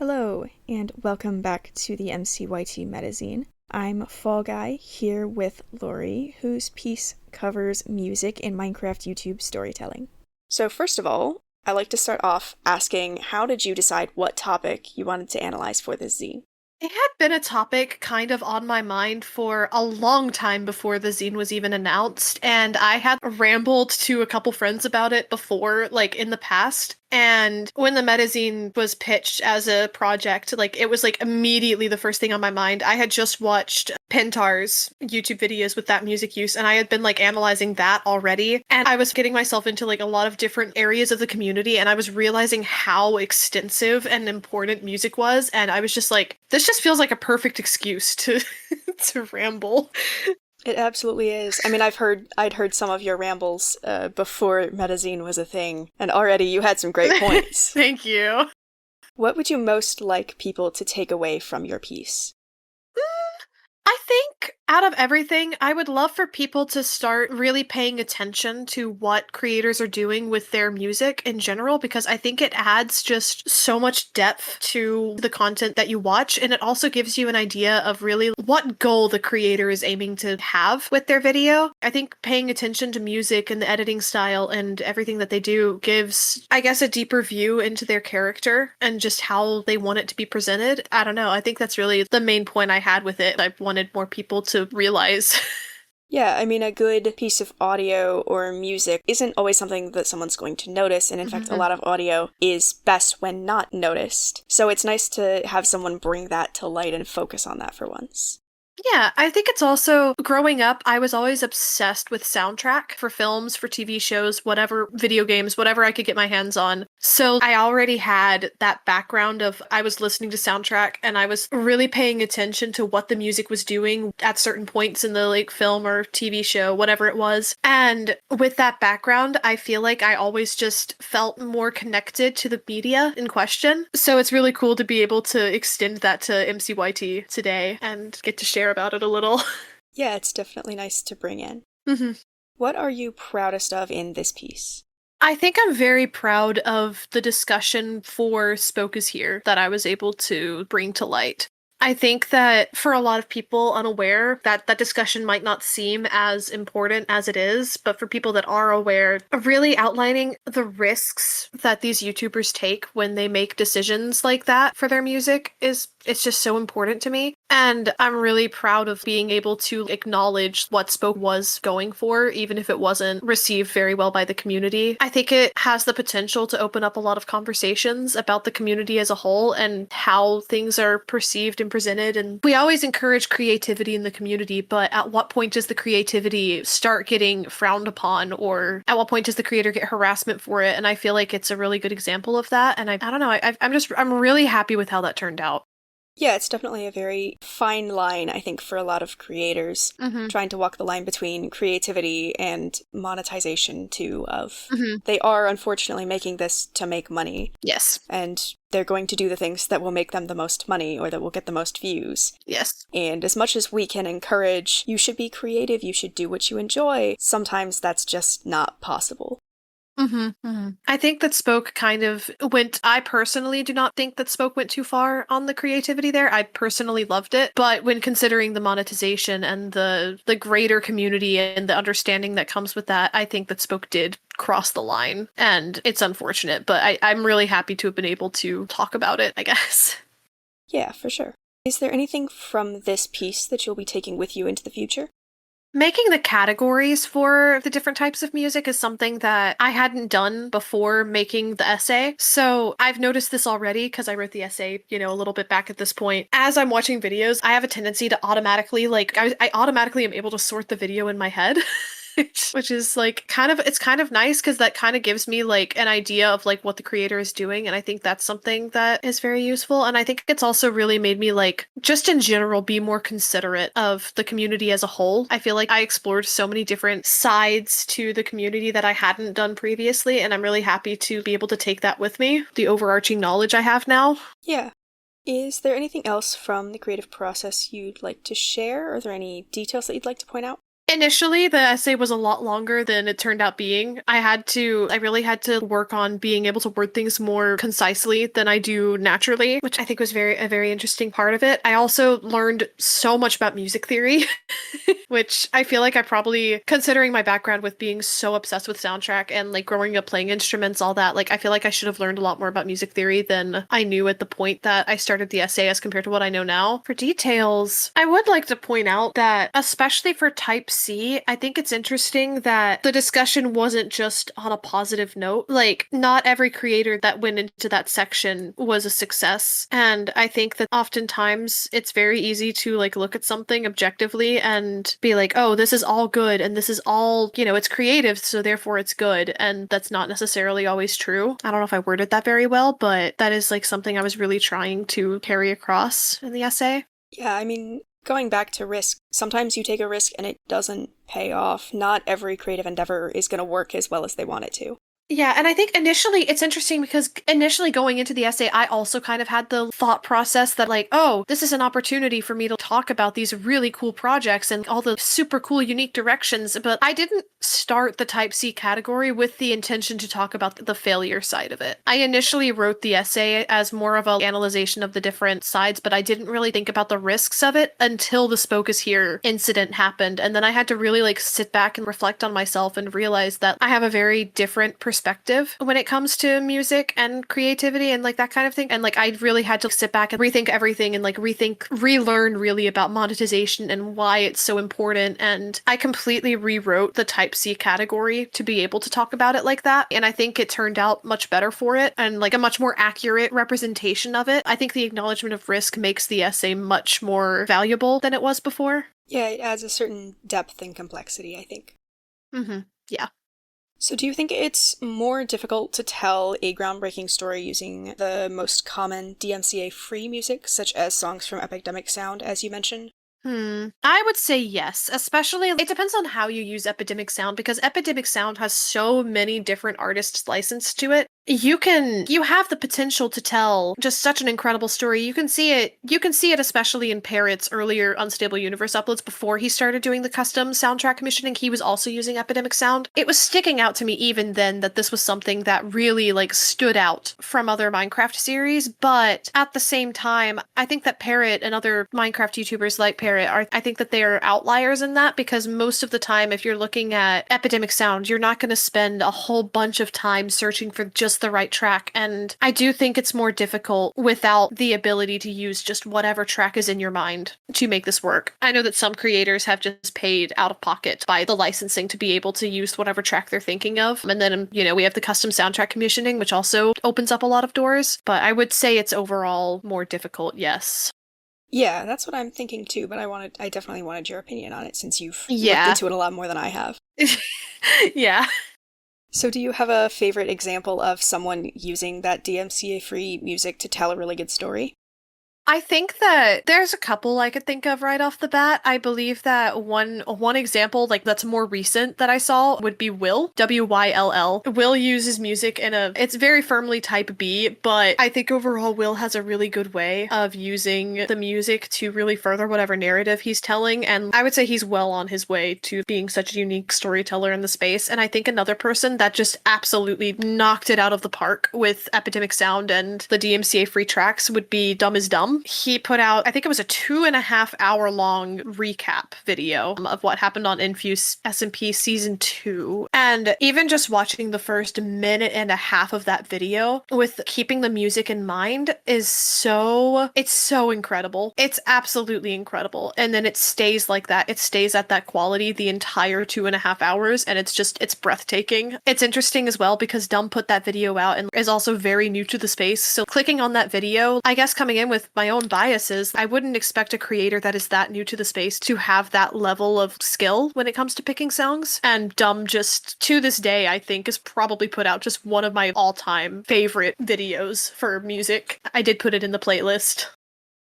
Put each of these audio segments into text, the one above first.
Hello, and welcome back to the MCYT Metazine. I'm Fallguy, here with Laurie, whose piece covers music in Minecraft YouTube storytelling. So first of all, I'd like to start off asking, how did you decide what topic you wanted to analyze for this zine? It had been a topic kind of on my mind for a long time before the zine was even announced, and I had rambled to a couple friends about it before, like in the past. And when the Metazine was pitched as a project, it was immediately the first thing on my mind. I had just watched Pentar's YouTube videos with that music use, and I had been analyzing that already. And I was getting myself into a lot of different areas of the community, and I was realizing how extensive and important music was. And I was just like, this just feels like a perfect excuse to to ramble. It absolutely is. I mean, I'd heard some of your rambles before Metazine was a thing, and already you had some great points. Thank you. What would you most like people to take away from your piece? I think out of everything, I would love for people to start really paying attention to what creators are doing with their music in general, because I think it adds just so much depth to the content that you watch, and it also gives you an idea of really what goal the creator is aiming to have with their video. I think paying attention to music and the editing style and everything that they do gives, I guess, a deeper view into their character and just how they want it to be presented. I don't know. I think that's really the main point I had with it. I wanted more people to realize. Yeah, I mean, a good piece of audio or music isn't always something that someone's going to notice, and in fact, a lot of audio is best when not noticed. So it's nice to have someone bring that to light and focus on that for once. Yeah, I think it's also, growing up, I was always obsessed with soundtrack for films, for TV shows, whatever, video games, whatever I could get my hands on. So I already had that background of, I was listening to soundtrack and I was really paying attention to what the music was doing at certain points in the film or TV show, whatever it was. And with that background, I feel like I always just felt more connected to the media in question. So it's really cool to be able to extend that to MCYT today and get to share about it a little. Yeah, it's definitely nice to bring in. What are you proudest of in this piece? I think I'm very proud of the discussion for Spoke is Here that I was able to bring to light. I think that for a lot of people unaware, that discussion might not seem as important as it is, but for people that are aware, really outlining the risks that these YouTubers take when they make decisions like that for their music it's just so important to me. And I'm really proud of being able to acknowledge what Spoke was going for, even if it wasn't received very well by the community. I think it has the potential to open up a lot of conversations about the community as a whole and how things are perceived and presented. And we always encourage creativity in the community, but at what point does the creativity start getting frowned upon, or at what point does the creator get harassment for it? And I feel like it's a really good example of that. And I don't know, I'm really happy with how that turned out. Yeah, it's definitely a very fine line, I think, for a lot of creators, trying to walk the line between creativity and monetization, too, of they are unfortunately making this to make money. Yes. And they're going to do the things that will make them the most money or that will get the most views. Yes. And as much as we can encourage, you should be creative, you should do what you enjoy, sometimes that's just not possible. I think that Spoke kind of I personally do not think that Spoke went too far on the creativity there. I personally loved it, but when considering the monetization and the greater community and the understanding that comes with that, I think that Spoke did cross the line, and it's unfortunate, but I'm really happy to have been able to talk about it, I guess. Yeah, for sure. Is there anything from this piece that you'll be taking with you into the future? Making the categories for the different types of music is something that I hadn't done before making the essay. So I've noticed this already because I wrote the essay, a little bit back at this point. As I'm watching videos, I have a tendency to automatically, I automatically am able to sort the video in my head. Which is it's kind of nice because that kind of gives me an idea of what the creator is doing, and I think that's something that is very useful. And I think it's also really made me just in general be more considerate of the community as a whole. I feel like I explored so many different sides to the community that I hadn't done previously, and I'm really happy to be able to take that with me, the overarching knowledge I have now. Yeah. Is there anything else from the creative process you'd like to share? Are there any details that you'd like to point out? Initially, the essay was a lot longer than it turned out being. I really had to work on being able to word things more concisely than I do naturally, which I think was a very interesting part of it. I also learned so much about music theory, which I feel like I probably, considering my background with being so obsessed with soundtrack and like growing up playing instruments, all that, like I feel like I should have learned a lot more about music theory than I knew at the point that I started the essay as compared to what I know now. For details, I would like to point out that, especially for type C, I think it's interesting that the discussion wasn't just on a positive note. Like, not every creator that went into that section was a success. And I think that oftentimes it's very easy to like look at something objectively and be like, oh, this is all good and this is all, it's creative, so therefore it's good. And that's not necessarily always true. I don't know if I worded that very well, but that is like something I was really trying to carry across in the essay. Yeah, I mean, going back to risk, sometimes you take a risk and it doesn't pay off. Not every creative endeavor is going to work as well as they want it to. Yeah, and I think initially it's interesting because initially going into the essay, I also kind of had the thought process that like, oh, this is an opportunity for me to talk about these really cool projects and all the super cool, unique directions. But I didn't start the Type C category with the intention to talk about the failure side of it. I initially wrote the essay as more of an analyzation of the different sides, but I didn't really think about the risks of it until the Spoke is Here incident happened. And then I had to really like sit back and reflect on myself and realize that I have a very different perspective when it comes to music and creativity and like that kind of thing. And like I really had to sit back and rethink everything and like relearn really about monetization and why it's so important. And I completely rewrote the Type C category to be able to talk about it like that. And I think it turned out much better for it and like a much more accurate representation of it. I think the acknowledgement of risk makes the essay much more valuable than it was before. Yeah, it adds a certain depth and complexity, I think. Yeah. So do you think it's more difficult to tell a groundbreaking story using the most common DMCA-free music, such as songs from Epidemic Sound, as you mentioned? I would say yes, especially it depends on how you use Epidemic Sound because Epidemic Sound has so many different artists licensed to it. You have the potential to tell just such an incredible story. You can see it especially in Parrot's earlier Unstable Universe uploads before he started doing the custom soundtrack commissioning. He was also using Epidemic Sound. It was sticking out to me even then that this was something that really like stood out from other Minecraft series, but at the same time, I think that Parrot and other Minecraft YouTubers like Parrot I think that they are outliers in that because most of the time if you're looking at Epidemic Sound, you're not going to spend a whole bunch of time searching for just the right track, and I do think it's more difficult without the ability to use just whatever track is in your mind to make this work. I know that some creators have just paid out of pocket by the licensing to be able to use whatever track they're thinking of, and then we have the custom soundtrack commissioning, which also opens up a lot of doors, but I would say it's overall more difficult, yes. Yeah, that's what I'm thinking too, but I definitely wanted your opinion on it since you've looked into it a lot more than I have. Yeah. So do you have a favorite example of someone using that DMCA-free music to tell a really good story? I think that there's a couple I could think of right off the bat. I believe that one example like that's more recent that I saw would be Will, Wyll. Will uses music it's very firmly type B, but I think overall Will has a really good way of using the music to really further whatever narrative he's telling, and I would say he's well on his way to being such a unique storyteller in the space. And I think another person that just absolutely knocked it out of the park with Epidemic Sound and the DMCA free tracks would be Dumb is Dumb. He put out, I think it was a 2.5 hour long recap video of what happened on Infuse SMP Season 2. And even just watching the first minute and a half of that video with keeping the music in mind it's so incredible. It's absolutely incredible. And then it stays like that. It stays at that quality the entire 2.5 hours. And it's breathtaking. It's interesting as well because Dumb put that video out and is also very new to the space. So clicking on that video, I guess coming in with my own biases, I wouldn't expect a creator that is that new to the space to have that level of skill when it comes to picking songs. And Dumb just, to this day, I think, has probably put out just one of my all-time favorite videos for music. I did put it in the playlist.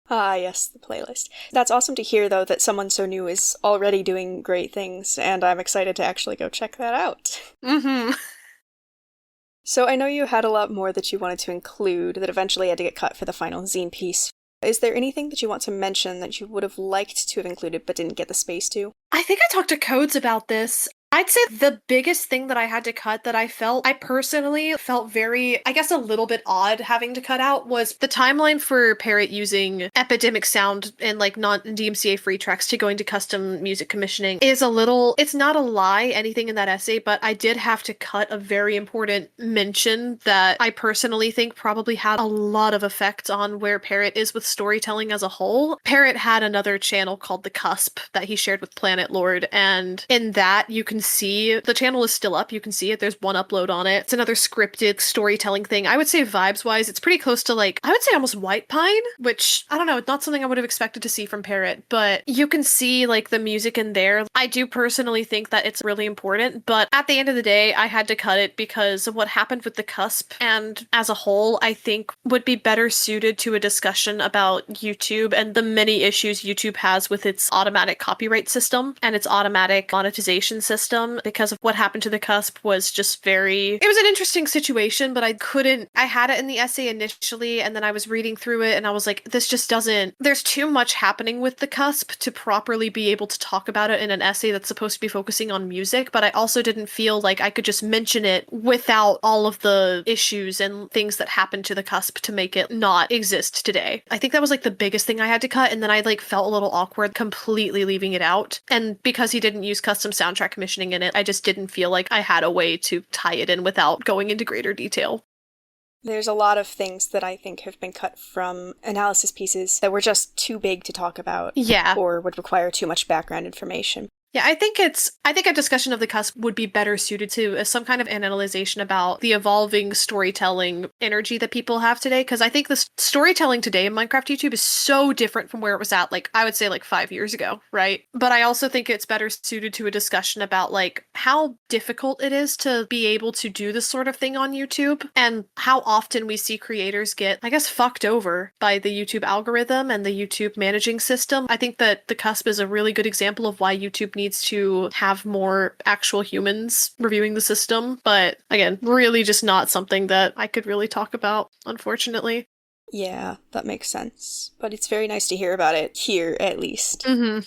Ah, yes, the playlist. That's awesome to hear, though, that someone so new is already doing great things, and I'm excited to actually go check that out. So I know you had a lot more that you wanted to include that eventually had to get cut for the final zine piece. Is there anything that you want to mention that you would have liked to have included but didn't get the space to? I think I talked to Codes about this. I'd say the biggest thing that I had to cut that I personally felt very, I guess a little bit odd having to cut out was the timeline for Parrot using Epidemic Sound and like non-DMCA free tracks to going to custom music commissioning is a little, it's not a lie, anything in that essay, but I did have to cut a very important mention that I personally think probably had a lot of effect on where Parrot is with storytelling as a whole. Parrot had another channel called The Cusp that he shared with Planet Lord, and in that you can see the channel is still up. You can see it. There's one upload on it. It's another scripted storytelling thing. I would say vibes wise, it's pretty close to like, I would say almost White Pine, which I don't know, not something I would have expected to see from Parrot, but you can see like the music in there. I do personally think that it's really important, but at the end of the day, I had to cut it because of what happened with The Cusp, and as a whole, I think would be better suited to a discussion about YouTube and the many issues YouTube has with its automatic copyright system and its automatic monetization system, because of what happened to The Cusp was just it was an interesting situation, but I had it in the essay initially, and then I was reading through it and I was like, there's too much happening with The Cusp to properly be able to talk about it in an essay that's supposed to be focusing on music, but I also didn't feel like I could just mention it without all of the issues and things that happened to The Cusp to make it not exist today. I think that was like the biggest thing I had to cut, and then I like felt a little awkward completely leaving it out, and because he didn't use custom soundtrack commissioning in it, I just didn't feel like I had a way to tie it in without going into greater detail. There's a lot of things that I think have been cut from analysis pieces that were just too big to talk about. Yeah. Or would require too much background information. Yeah, I think a discussion of The Cusp would be better suited to some kind of analyzation about the evolving storytelling energy that people have today, because I think the storytelling today in Minecraft YouTube is so different from where it was at, like, I would say like 5 years ago, right? But I also think it's better suited to a discussion about like how difficult it is to be able to do this sort of thing on YouTube, and how often we see creators get, I guess, fucked over by the YouTube algorithm and the YouTube managing system. I think that The Cusp is a really good example of why YouTube needs to have more actual humans reviewing the system. But again, really just not something that I could really talk about, unfortunately. Yeah, that makes sense. But it's very nice to hear about it here, at least. Mm-hmm.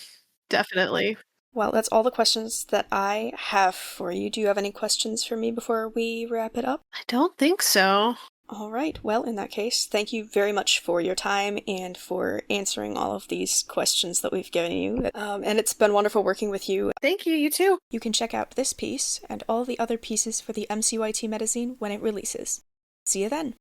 Definitely. Well, that's all the questions that I have for you. Do you have any questions for me before we wrap it up? I don't think so. All right. Well, in that case, thank you very much for your time and for answering all of these questions that we've given you. And it's been wonderful working with you. Thank you. You too. You can check out this piece and all the other pieces for the MCYT magazine when it releases. See you then.